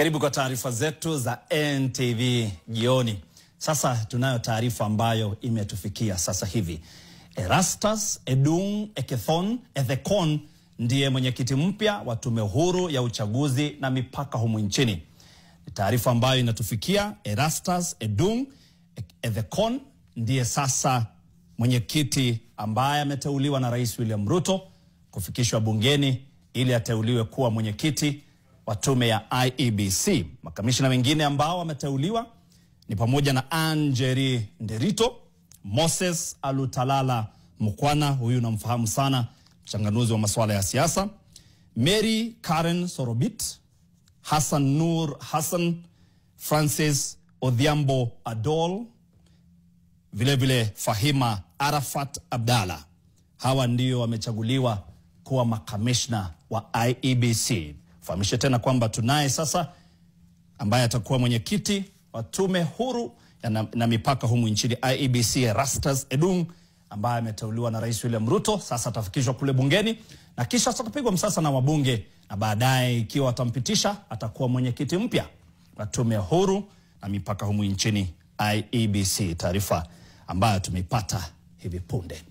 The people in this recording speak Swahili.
Karibu kwa taarifa zetu za NTV jioni. Sasa tunayo taarifa ambayo imetufikia sasa hivi. Erastus Edung Ethekon ndiye mwenyekiti mpya wa tume huru ya uchaguzi na mipaka humu nchini. Ni taarifa ambayo inatufikia. Erastus Edung Ethekon ndiye sasa mwenyekiti ambaye ameteuliwa na Rais William Ruto kufikishwa bungeni ili ateuliwe kuwa mwenyekiti wa tume ya IEBC. Makamishina wengine ambao wameteuliwa ni pamoja na Anjeri Nderito, Moses Alutalala Mukwana, huyu namfahamu sana, mchanganuzi wa masuala ya siasa, Mary Karen Sorobit, Hassan Nur Hassan, Francis Odhiambo Adol, vile Fahima Arafat Abdalla. Hawa ndio wamechaguliwa kuwa makamishna wa IEBC. Fahamishe tena kwamba tunaye sasa ambaye atakuwa mwenyekiti wa tume huru na mipaka humu nchini IEBC, Erastus Edung, ambaye ameteuliwa na Rais William Ruto. Sasa atafikishwa kule bungeni na kisha atapigwa msasa na wabunge, na baadaye ikiwa atampitisha atakuwa mwenyekiti mpya wa tume huru na mipaka humu nchini IEBC. Taarifa ambayo tumeipata hivi punde.